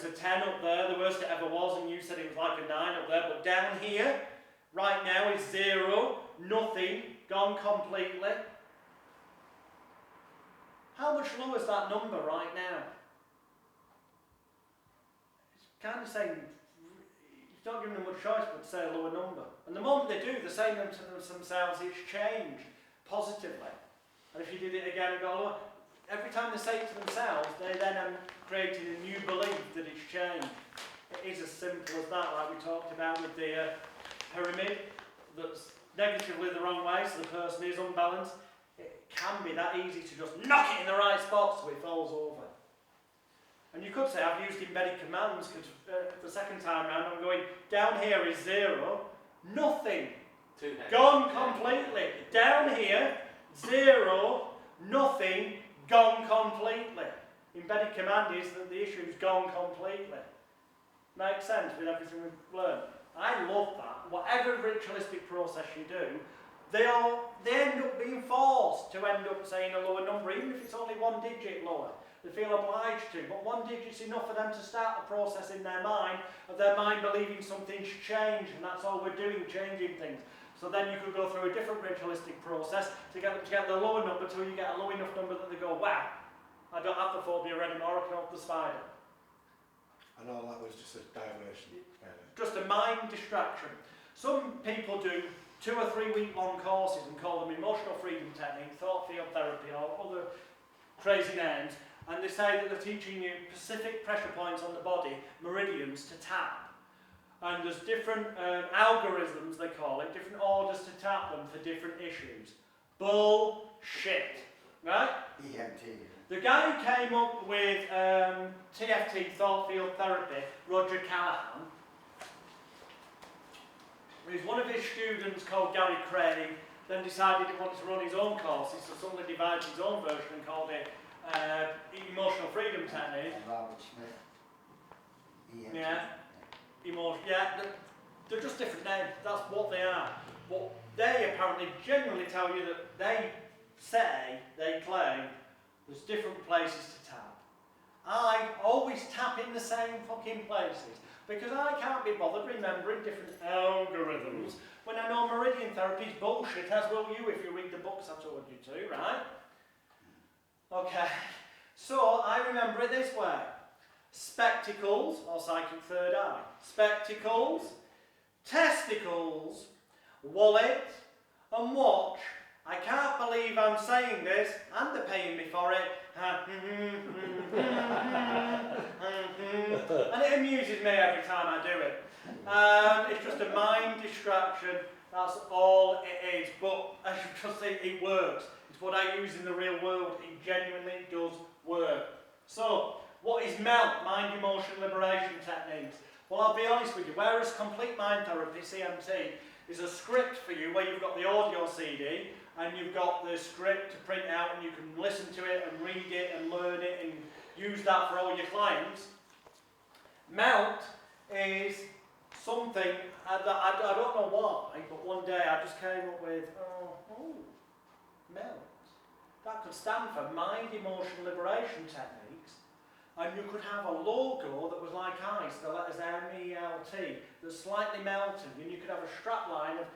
There's a 10 up there, the worst it ever was, and you said it was like a 9 up there, but down here, right now is 0, nothing, gone completely. How much lower is that number right now? It's kind of saying, it's not giving them much choice but to say a lower number. And the moment they do, they're saying them to themselves, it's changed positively. And if you did it again and go lower, every time they say it to themselves, they then have created a new belief that it's changed. It is as simple as that, like we talked about with the pyramid, that's negatively the wrong way, so the person is unbalanced. It can be that easy to just knock it in the right spot so it falls over. And you could say, I've used embedded commands, because the second time round I'm going, down here is 0, nothing, gone completely. Down here, 0, nothing, gone completely. Embedded command is that the issue's gone completely. Makes sense with everything we've learned. I love that. Whatever ritualistic process you do, they end up being forced to end up saying a lower number, even if it's only 1 digit lower. They feel obliged to, but 1 digit's enough for them to start the process in their mind, of their mind believing something's changed, and that's all we're doing, changing things. So then you could go through a different ritualistic process to get them to get the lower number till you get a low enough number that they go, wow, I don't have the phobia anymore, I can help the spider. And all that was just a diversion. Just a mind distraction. Some people do 2 or 3 week long courses and call them emotional freedom technique, thought field therapy, or other crazy names, and they say that they're teaching you specific pressure points on the body, meridians, to tap. And there's different algorithms, they call it, different orders to tap them for different issues. Bullshit. Right? EMT. The guy who came up with TFT, thought field therapy, Roger Callahan, is one of his students called Gary Craig, then decided he wanted to run his own courses, so suddenly devised his own version and called it Emotional Freedom Technique. Robert Smith. EMT. Yeah. Yeah, they're just different names, that's what they are. But they apparently genuinely tell you that they claim, there's different places to tap. I always tap in the same fucking places because I can't be bothered remembering different algorithms when I know meridian therapy is bullshit, as will you if you read the books I told you to, right? Okay, so I remember it this way. Spectacles, or psychic third eye. Spectacles, testicles, wallet, and watch. I can't believe I'm saying this, and they're paying me for it. And it amuses me every time I do it. It's just a mind distraction, that's all it is. But as you just see, it works. It's what I use in the real world. It genuinely does work. So, what is MELT, Mind Emotion Liberation Techniques? Well, I'll be honest with you, whereas Complete Mind Therapy, CMT, is a script for you where you've got the audio CD and you've got the script to print out and you can listen to it and read it and learn it and use that for all your clients. MELT is something that I don't know why, but one day I just came up with, MELT. That could stand for Mind Emotion Liberation Techniques. And you could have a logo that was like ice, the letters MELT, that's slightly melted, and you could have a strap line of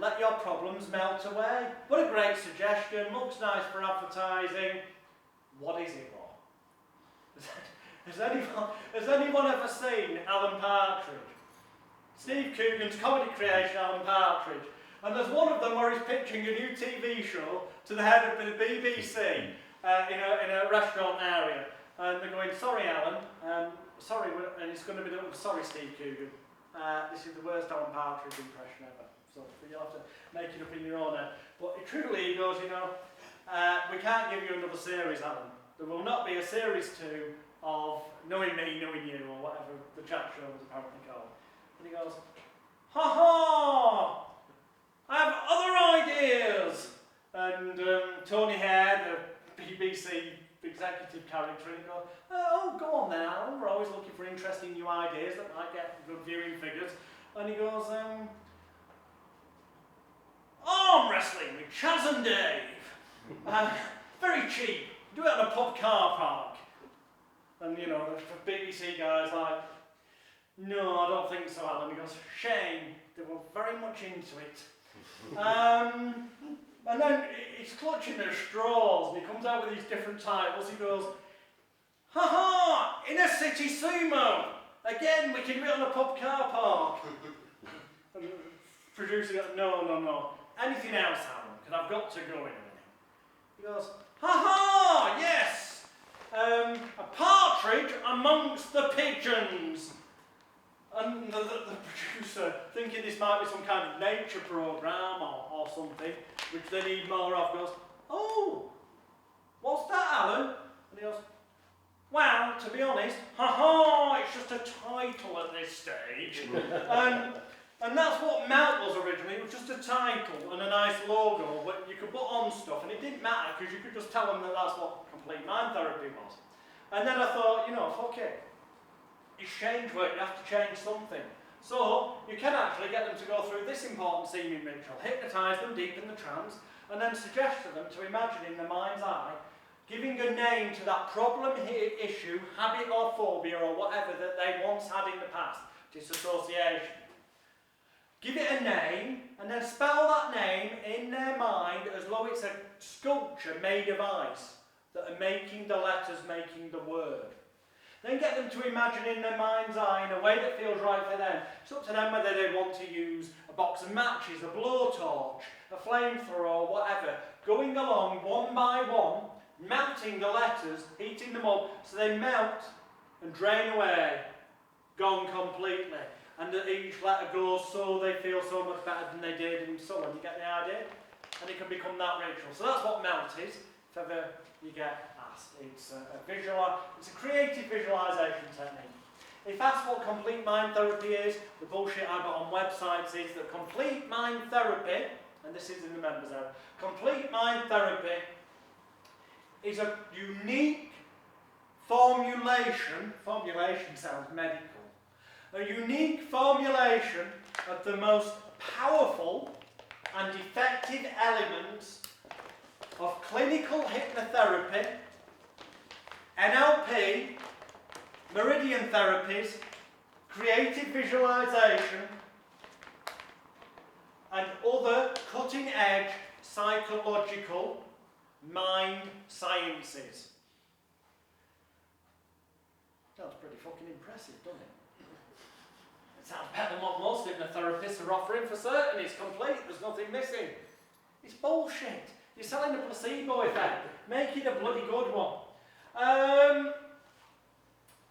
let your problems melt away. What a great suggestion, looks nice for advertising. What is it for? Has anyone ever seen Alan Partridge? Steve Coogan's comedy creation, Alan Partridge. And there's one of them where he's pitching a new TV show to the head of the BBC in a restaurant area. And they're going, sorry Alan, sorry, and it's going to be, sorry Steve Coogan, this is the worst Alan Partridge impression ever. So you'll have to make it up in your own head. But it truly, he goes, we can't give you another series, Alan. There will not be a series 2 of Knowing Me, Knowing You, or whatever the chat show was apparently called. And he goes, ha ha, I have other ideas. And Tony Hare, the BBC executive character, and he goes, oh, go on then, Alan, we're always looking for interesting new ideas that might get good viewing figures. And he goes, arm wrestling with Chaz and Dave. Very cheap. Do it at a pub car park. And you know, the BBC guy's like, no, I don't think so, Alan. He goes, shame, they were very much into it. And then he's clutching at straws and he comes out with these different titles. He goes, ha ha, inner city sumo. Again, we can do it on a pub car park. And the producer goes, no. Anything else, Alan? Because I've got to go in a minute. He goes, ha ha, yes. A partridge amongst the pigeons. And the producer, thinking this might be some kind of nature programme or something, which they need more of, goes, oh, what's that, Alan? And he goes, well, to be honest, it's just a title at this stage. And that's what Mount was originally. It was just a title and a nice logo, but you could put on stuff, and it didn't matter because you could just tell them that that's what complete mind therapy was. And then I thought, you know, fuck it. It's change work, you have to change something. So, you can actually get them to go through this important seeming ritual, hypnotise them, deepen the trance, and then suggest to them to imagine in their mind's eye, giving a name to that problem, issue, habit or phobia or whatever that they once had in the past, disassociation. Give it a name, and then spell that name in their mind as though it's a sculpture made of ice, that are making the letters, making the word. Then get them to imagine in their mind's eye in a way that feels right for them. It's up to them whether they want to use a box of matches, a blowtorch, a flamethrower or whatever, going along one by one, melting the letters, heating them up so they melt and drain away, gone completely. And that each letter goes so they feel so much better than they did and so on. You get the idea? And it can become that ritual. So that's what melt is, if ever you get asked. It's a creative visualisation technique. If that's what complete mind therapy is, the bullshit I got on websites is that complete mind therapy, and this is in the members area, complete mind therapy is a unique formulation sounds medical, a unique formulation of the most powerful and effective elements of clinical hypnotherapy, NLP, meridian therapies, creative visualization, and other cutting-edge psychological mind sciences. That's pretty fucking impressive, doesn't it? It sounds better than what most hypnotherapists are offering for certain. It's complete, there's nothing missing. It's bullshit. You're selling a placebo effect. Make it a bloody good one.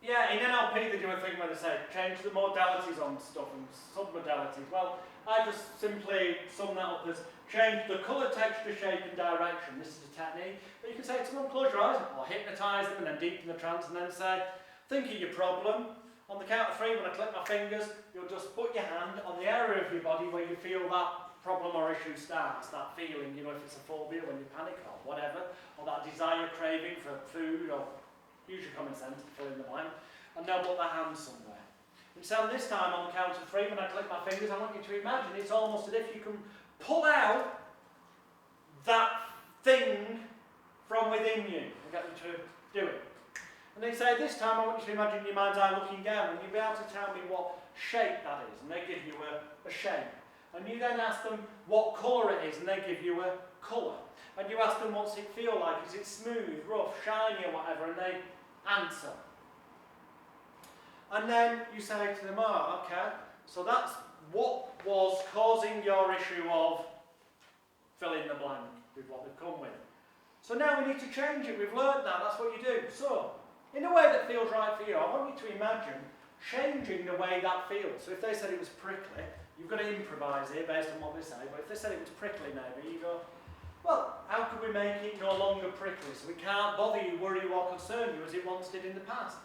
Yeah, in NLP they do a thing where they say, change the modalities on stuff and sub-modalities. Well, I just simply sum that up as change the colour, texture, shape and direction. This is a technique. But you can say to someone, close your eyes, or hypnotise them and then deepen the trance and then say, think of your problem. On the count of 3, when I click my fingers, you'll just put your hand on the area of your body where you feel that problem or issue starts, that feeling, you know, if it's a phobia, when you panic or whatever, or that desire, craving for food, or use your common sense to fill in the blank, and they'll put their hand somewhere. And so this time on the count of 3, when I click my fingers, I want you to imagine it's almost as if you can pull out that thing from within you and get them to do it. And they say, this time I want you to imagine your mind's eye looking down, and you'll be able to tell me what shape that is, and they give you a shape. And you then ask them what colour it is, and they give you a colour. And you ask them what's it feel like, is it smooth, rough, shiny or whatever, and they answer. And then you say to them, oh, okay, so that's what was causing your issue of fill in the blank with what they've come with. So now we need to change it, we've learned that, that's what you do. So, in a way that feels right for you, I want you to imagine changing the way that feels. So if they said it was prickly, you've got to improvise here based on what they say, but if they said it was prickly maybe, you go, well, how could we make it no longer prickly so we can't bother you, worry you or concern you as it once did in the past?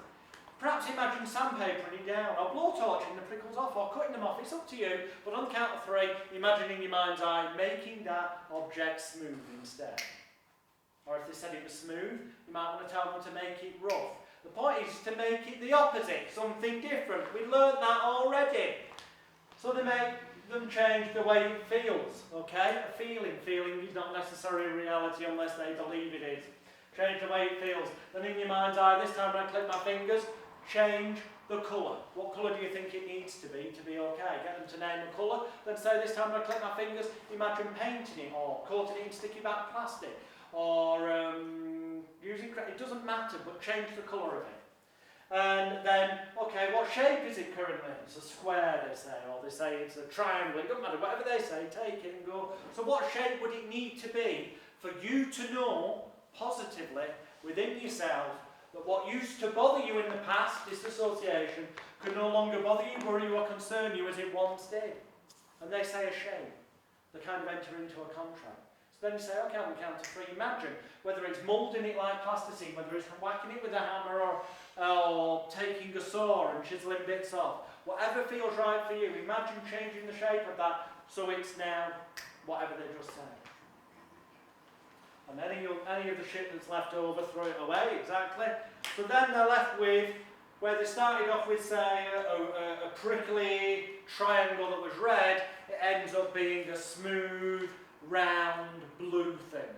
Perhaps imagine sandpapering it down, or blowtorching the prickles off, or cutting them off, it's up to you, but on the count of 3, imagine in your mind's eye making that object smooth instead. Or if they said it was smooth, you might want to tell them to make it rough. The point is to make it the opposite, something different. We learned that already. So they make them change the way it feels, okay? A feeling is not necessarily reality unless they believe it is. change the way it feels. Then in your mind's eye, this time when I click my fingers, change the colour. What colour do you think it needs to be okay? Get them to name a colour. Then say this time when I click my fingers, imagine painting it or coating it in sticky back plastic or using, it doesn't matter, but change the colour of it. And then, okay, what shape is it currently? It's a square, they say, or they say it's a triangle. It doesn't matter, whatever they say, take it and go. So what shape would it need to be for you to know positively within yourself that what used to bother you in the past, disassociation, could no longer bother you, worry you or concern you as it once did? And they say a shape. They kind of enter into a contract. So then you say, okay, on the count of 3, imagine whether it's moulding it like plasticine, whether it's whacking it with a hammer or taking a saw and chiseling bits off. Whatever feels right for you, imagine changing the shape of that so it's now whatever they just said. And any of the shit that's left over, throw it away, exactly. So then they're left with, where they started off with, say, a prickly triangle that was red, it ends up being a smooth, round, blue thing.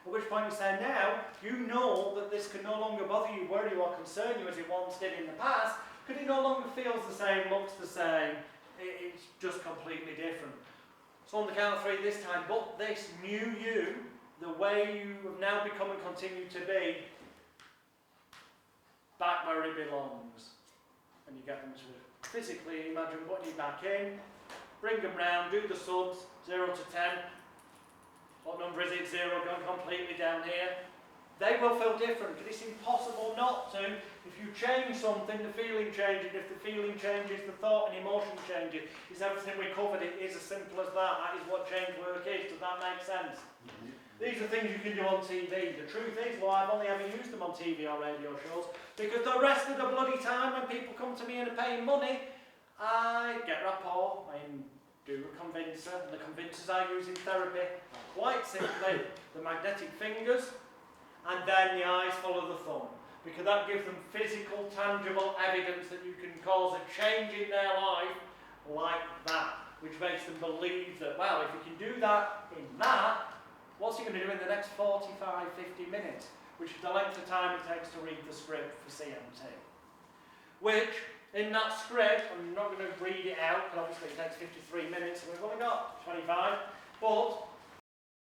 At which point you say, now, you know that this can no longer bother you, worry you or concern you as it once did in the past, because it no longer feels the same, looks the same, it's just completely different. So on the count of 3 this time, but this new you, the way you have now become and continue to be, back where it belongs. And you get them to physically imagine putting it back in, bring them round, do the subs, 0 to 10. What number is it? 0 going completely down here. They will feel different, because it's impossible not to. If you change something, the feeling changes. If the feeling changes, the thought and emotion changes. It's everything we covered. It is as simple as that. That is what change work is. Does that make sense? Mm-hmm. These are things you can do on TV. The truth is, well, I've only ever used them on TV or radio shows, because the rest of the bloody time when people come to me and are paying money, I get rapport, I do a convincer, and the convincers I use in therapy are quite simply the magnetic fingers, and then the eyes follow the thumb, because that gives them physical, tangible evidence that you can cause a change in their life like that, which makes them believe that, well, if you can do that in that, what's he going to do in the next 45, 50 minutes, which is the length of time it takes to read the script for CMT. Which, in that script, I'm not going to read it out, because obviously it takes 53 minutes, and we've only got 25, but